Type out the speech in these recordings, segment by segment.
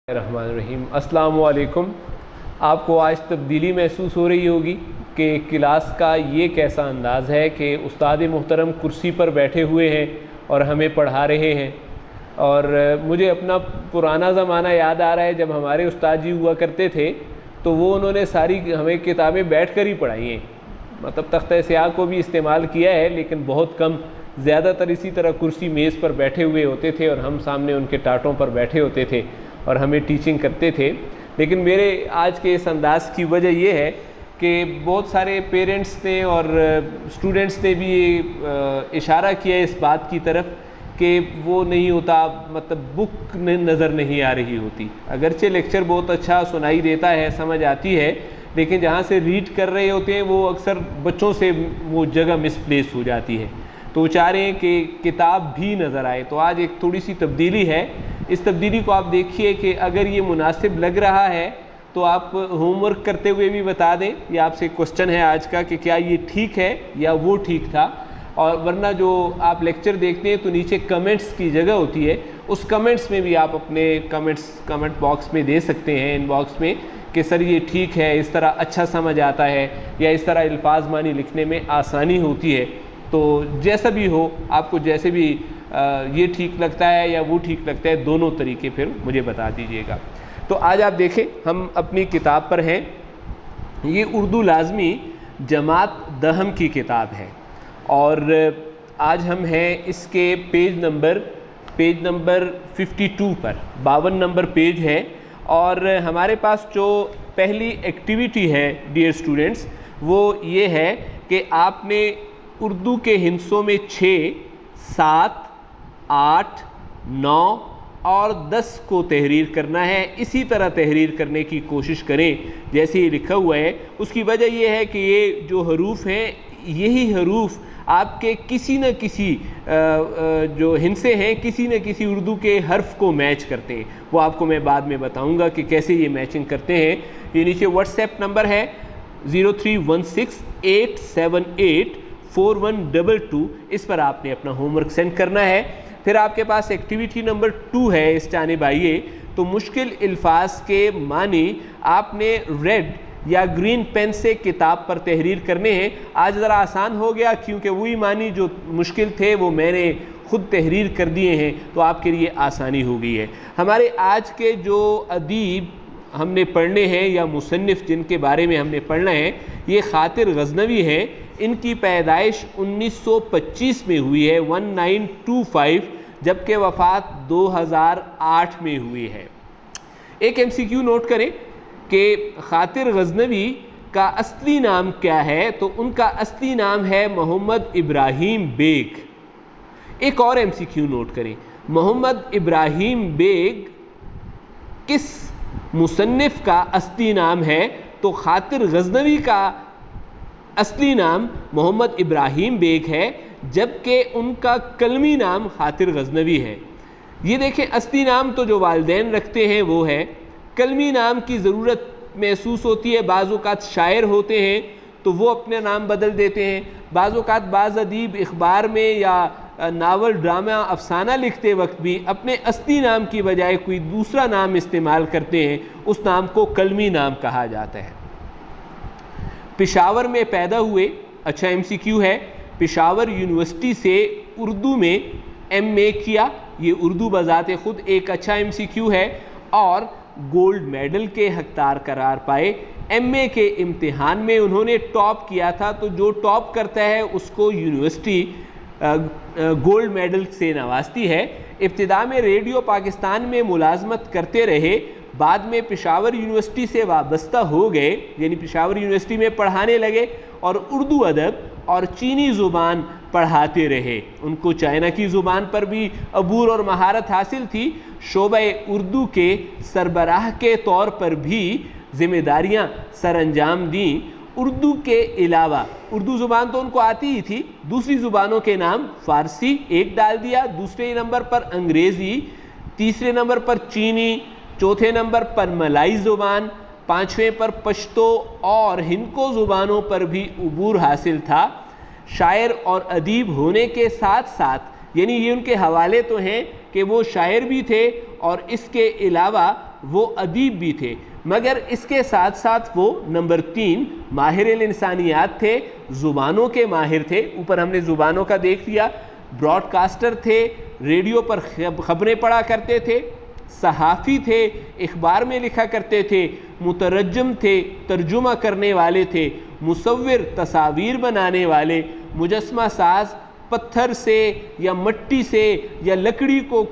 रहमानिर्रहीम। अस्सलाम वालेकुम। आपको आज तब्दीली महसूस हो रही होगी कि क्लास का ये कैसा अंदाज़ है कि उस्ताद मोहतरम कुर्सी पर बैठे हुए हैं और हमें पढ़ा रहे हैं। और मुझे अपना पुराना ज़माना याद आ रहा है, जब हमारे उस्ताद जी हुआ करते थे तो वो उन्होंने सारी हमें किताबें बैठ कर ही पढ़ाई हैं। मतलब तख्ता स्याह को भी इस्तेमाल किया है, लेकिन बहुत कम। ज़्यादातर इसी तरह कुर्सी मेज़ पर बैठे हुए होते थे और हम सामने उनके टाटों पर बैठे होते थे और हमें टीचिंग करते थे। लेकिन मेरे आज के इस अंदाज़ की वजह यह है कि बहुत सारे पेरेंट्स ने और स्टूडेंट्स ने भी इशारा किया इस बात की तरफ कि वो नहीं होता, मतलब बुक नज़र नहीं आ रही होती। अगरचे लेक्चर बहुत अच्छा सुनाई देता है, समझ आती है, लेकिन जहाँ से रीड कर रहे होते हैं वो अक्सर बच्चों से वो जगह मिसप्लेस हो जाती है। तो चाह रहे हैं कि किताब भी नज़र आए। तो आज एक थोड़ी सी तब्दीली है। इस तब्दीली को आप देखिए कि अगर ये मुनासिब लग रहा है तो आप होमवर्क करते हुए भी बता दें। ये आपसे क्वेश्चन है आज का कि क्या ये ठीक है या वो ठीक था। और वरना जो आप लेक्चर देखते हैं तो नीचे कमेंट्स की जगह होती है, उस कमेंट्स में भी आप अपने कमेंट बॉक्स में दे सकते हैं, इनबॉक्स में, कि सर ये ठीक है, इस तरह अच्छा समझ आता है या इस तरह अल्फाज मानी लिखने में आसानी होती है। तो जैसा भी हो, आपको जैसे भी ये ठीक लगता है या वो ठीक लगता है, दोनों तरीके फिर मुझे बता दीजिएगा। तो आज आप देखें, हम अपनी किताब पर हैं। ये उर्दू लाजमी जमात दहम की किताब है और आज हम हैं इसके पेज नंबर 52 पर। 52 नंबर पेज है। और हमारे पास जो पहली एक्टिविटी है डियर स्टूडेंट्स, वो ये है कि आपने उर्दू के हिस्सों में 6, 7, 8, 9 और 10 को तहरीर करना है। इसी तरह तहरीर करने की कोशिश करें जैसे ये लिखा हुआ है। उसकी वजह यह है कि ये जो हरूफ हैं, यही हरूफ आपके किसी न किसी जो हिस्से हैं, किसी न किसी उर्दू के हर्फ को मैच करते हैं। वो आपको मैं बाद में बताऊंगा कि कैसे ये मैचिंग करते हैं। ये नीचे व्हाट्सएप नंबर है 0316878412। इस पर आपने अपना होमवर्क सेंड करना है। फिर आपके पास एक्टिविटी नंबर 2 है, इस जानिब आइए। तो मुश्किल अल्फाज के मानी आपने रेड या ग्रीन पेन से किताब पर तहरीर करने हैं। आज ज़रा आसान हो गया क्योंकि वही मानी जो मुश्किल थे वो मैंने ख़ुद तहरीर कर दिए हैं, तो आपके लिए आसानी हो गई है। हमारे आज के जो अदीब हमने पढ़ने हैं या मुसन्निफ़ जिनके बारे में हमने पढ़ना है, ये खातिर गज़नवी हैं। इनकी पैदाइश 1925 में हुई है, 1925, जबकि वफ़ात 2008 में हुई है। एक MCQ नोट करें कि खातिर गज़नवी का असली नाम क्या है। तो उनका असली नाम है मोहम्मद इब्राहिम बेग। एक और MCQ नोट करें, मोहम्मद इब्राहिम बेग किस मुसन्निफ़ का असली नाम है। तो खातिर गज़नवी का असली नाम मोहम्मद इब्राहिम बेग है, जबकि उनका कलमी नाम खातिर गज़नवी है। ये देखें, असली नाम तो जो वालिदैन रखते हैं वो है, कलमी नाम की ज़रूरत महसूस होती है। बाज़ औक़ात शायर होते हैं तो वो अपने नाम बदल देते हैं। बाज़ औक़ात बाज़ अदीब इख़बार में या नावल, ड्रामा, अफसाना लिखते वक्त भी अपने असली नाम की बजाय कोई दूसरा नाम इस्तेमाल करते हैं। उस नाम को कलमी नाम कहा जाता है। पेशावर में पैदा हुए। अच्छा MCQ है, पेशावर यूनिवर्सिटी से उर्दू में MA किया। ये उर्दू बज़ाते ख़ुद एक अच्छा MCQ है। और गोल्ड मेडल के हकदार करार पाए। MA के इम्तिहान में उन्होंने टॉप किया था, तो जो टॉप करता है उसको यूनिवर्सिटी गोल्ड मेडल से नवाजती है। इब्तिदा में रेडियो पाकिस्तान में मुलाजमत करते रहे, बाद में पेशावर यूनिवर्सिटी से वाबस्ता हो गए, यानी पेशावर यूनिवर्सिटी में पढ़ाने लगे और उर्दू अदब और चीनी ज़ुबान पढ़ाते रहे। उनको चाइना की ज़ुबान पर भी अबूर और महारत हासिल थी। शोबे उर्दू के सरबराह के तौर पर भी ज़िम्मेदारियाँ सर अंजाम दी। उर्दू के अलावा, उर्दू ज़ुबान तो उनको आती ही थी, दूसरी ज़ुबानों के नाम फ़ारसी एक डाल दिया, दूसरे नंबर पर अंग्रेज़ी, तीसरे नंबर पर चीनी, चौथे नंबर पर मलाई ज़ुबान, पाँचवें पर पश्तो और हिंदको ज़ुबानों पर भी अबूर हासिल था। शायर और अदीब होने के साथ साथ, यानी ये उनके हवाले तो हैं कि वो शायर भी थे और इसके अलावा वो अदीब भी थे, मगर इसके साथ साथ वो नंबर 3 माहिर इंसानियात थे, ज़ुबानों के माहिर थे। ऊपर हमने ज़ुबानों का देख लिया। ब्रॉडकास्टर थे, रेडियो पर ख़बरें पढ़ा करते थे, सहाफ़ी थे, इख़बार में लिखा करते थे, मुतरज्जम थे, तर्जुमा करने वाले थे, मुसव्विर तस्वीर बनाने वाले, मुजस्मा साज पत्थर से या मिट्टी से या लकड़ी को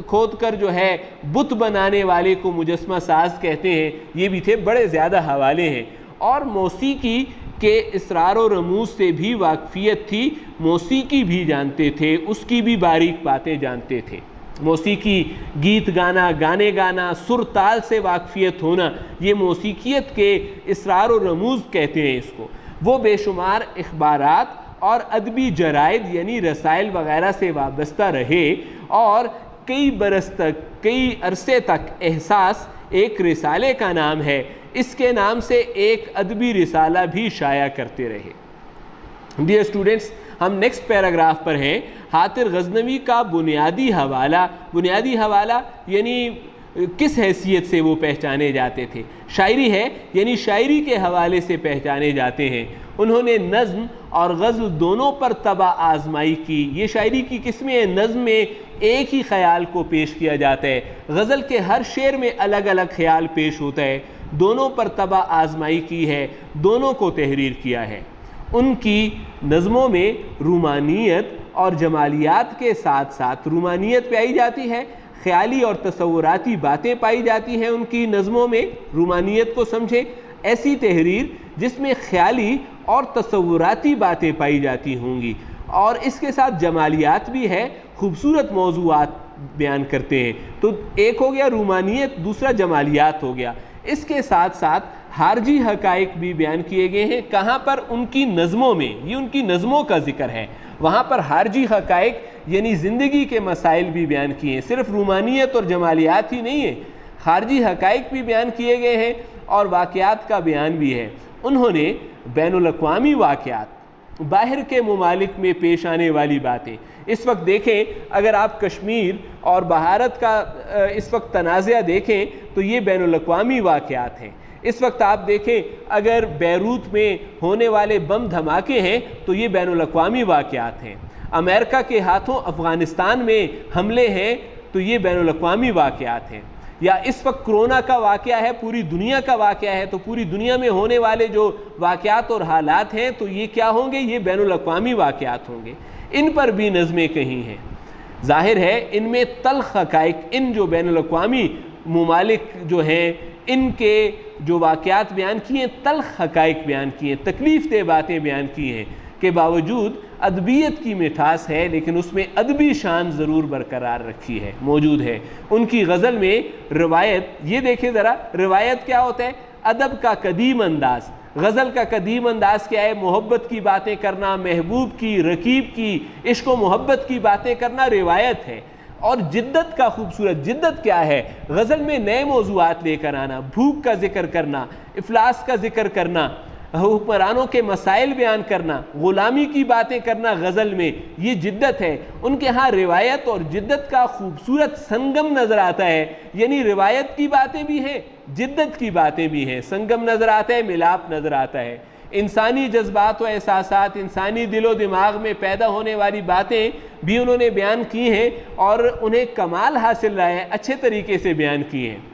खोद कर जो है बुत बनाने वाले को मुजस्मा साज कहते हैं। ये भी थे, बड़े ज़्यादा हवाले हैं। और मौसीकी के इसरार व रमूज से भी वाकफ़ियत थी, मौसीकी भी जानते थे, उसकी भी बारीक बातें जानते थे। मौसीकी, गीत गाना, गाने गाना, सुर ताल से वाकफ़ियत होना, ये मौसीकियत के इसरार व रमूज कहते हैं इसको। वो बेशुमार इख़बारात और अदबी जराइद यानी रसाइल वग़ैरह से वाबस्ता रहे और कई बरस तक, कई अरसे तक एहसास एक रिसाले का नाम है, इसके नाम से एक अदबी रिसाला भी शाया करते रहे। डियर स्टूडेंट्स, हम नेक्स्ट पैराग्राफ पर हैं। हातिर गज़नवी का बुनियादी हवाला यानी किस हैसियत से वो पहचाने जाते थे। शायरी है यानी शायरी के हवाले से पहचाने जाते हैं। उन्होंने नज़्म और गज़ल दोनों पर तबा आजमाई की। ये शायरी की किस्में हैं। नज़्म में एक ही ख्याल को पेश किया जाता है, गज़ल के हर शेर में अलग अलग ख्याल पेश होता है। दोनों पर तबा आजमाई की है, दोनों को तहरीर किया है। उनकी नज़मों में रूमानियत और जमालियात के साथ साथ रूमानियत पाई जाती है, ख्याली और तसव्वुराती बातें पाई जाती हैं उनकी नज़मों में। रूमानियत को समझे, ऐसी तहरीर जिसमें ख्याली और तसव्वुराती बातें पाई जाती होंगी, और इसके साथ जमालियात भी है, खूबसूरत मौज़ूआत बयान करते हैं। तो एक हो गया रूमानियत, दूसरा जमालियात हो गया। इसके साथ साथ हारजी हकाइक भी बयान किए गए हैं। कहाँ पर? उनकी नज़मों में। ये उनकी नज़मों का जिक्र है, वहाँ पर हारजी हकाइक यानी ज़िंदगी के मसाइल भी बयान किए हैं। सिर्फ रूमानियत और जमालियात ही नहीं है, खारजी हकाइक भी बयान किए गए हैं और वाक़यात का बयान भी है। उन्होंने बैनुल अक़वामी वाक़यात, बाहर के ममालिक में पेश आने वाली बातें, इस वक्त देखें अगर आप कश्मीर और भारत का इस वक्त तनाज़ा देखें तो ये बैनुल अक़वामी वाक़यात हैं। इस वक्त आप देखें अगर बैरूत में होने वाले बम धमाके हैं तो ये बैनुल अक़वामी वाक़यात हैं। अमेरिका के हाथों अफ़गानिस्तान में हमले हैं तो ये बैनुल अक़वामी वाक़यात हैं। या इस वक्त कोरोना का वाक़या है, पूरी दुनिया का वाक़या है, तो पूरी दुनिया में होने वाले जो वाक़यात और हालात हैं तो ये क्या होंगे? ये बैनुल अक़वामी वाक़यात होंगे। इन पर भी नज़में कहीं हैं। ज़ाहिर है इनमें तल्ख़ हक़ाइक़, इन जो बैनुल अक़वामी ममालिक जो हैं इनके जो वाक़यात बयान किए, तल्ख़ हक़ाइक़ बयान किए, तकलीफ़ दे बातें बयान की हैं के बावजूद अदबियत की मिठास है, लेकिन उसमें अदबी शान ज़रूर बरकरार रखी है, मौजूद है। उनकी गज़ल में रिवायत, ये देखें ज़रा, रिवायत क्या होता है? अदब का कदीम अंदाज़। गज़ल का कदीम अंदाज़ क्या है? मोहब्बत की बातें करना, महबूब की, रकीब की, इश्क व मोहब्बत की बातें करना रिवायत है। और जिद्दत का खूबसूरत, जिद्दत क्या है? गज़ल में नए मौज़ूआत लेकर आना, भूख का जिक्र करना, इफ़लास का जिक्र करना, हुक्मरानों के मसाइल बयान करना, ग़ुलामी की बातें करना गज़ल में, ये जिद्दत है। उनके यहाँ रिवायत और जिद्दत का खूबसूरत संगम नज़र आता है, यानी रिवायत की बातें भी हैं, जिद्दत की बातें भी हैं, संगम नज़र आता है, मिलाप नज़र आता है। इंसानी जज्बात व एहसासात, इंसानी दिलो दिमाग में पैदा होने वाली बातें भी उन्होंने बयान की हैं और उन्हें कमाल हासिल रहा है, अच्छे तरीके से बयान किए हैं।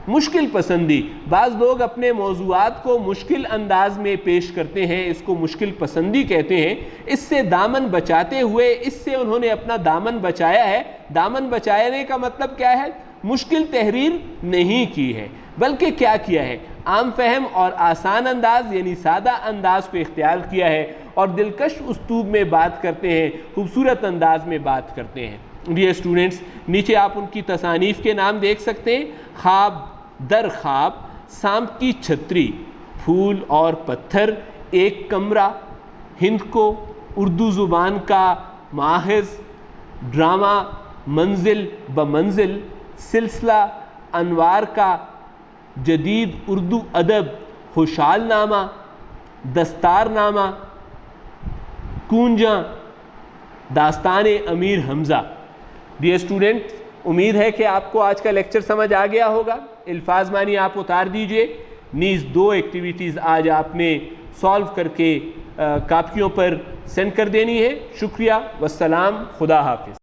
मुश्किल पसंदी, बाज़ लोग अपने मौज़ूआत को मुश्किल अंदाज में पेश करते हैं, इसको मुश्किल पसंदी कहते हैं। इससे दामन बचाते हुए, इससे उन्होंने अपना दामन बचाया है। दामन बचाने का मतलब क्या है? मुश्किल तहरीर नहीं की है, बल्कि क्या किया है? आम फहम और आसान अंदाज यानी सादा अंदाज को इख्तियार किया है और दिलकश उस्तूब में बात करते हैं, खूबसूरत अंदाज में बात करते हैं। डियर स्टूडेंट्स, नीचे आप उनकी तसानीफ़ के नाम देख सकते हैं। ख्वाब दर ख्वाब, सांप की छतरी, फूल और पत्थर, एक कमरा, हिंद को, उर्दू ज़ुबान का माहिज़, ड्रामा मंजिल ब मंजिल, सिलसिला अनवार का जदीद उर्दू अदब, खुशालनामा, दस्तारनामा, कूंजा, दास्तान अमीर हमज़ा। डियर स्टूडेंट, उम्मीद है कि आपको आज का लेक्चर समझ आ गया होगा। अल्फाज मानी आप उतार दीजिए। नीज़ 2 एक्टिविटीज़ आज आपने सॉल्व करके कापियों पर सेंड कर देनी है। शुक्रिया, वस्सलाम, खुदा हाफिज़।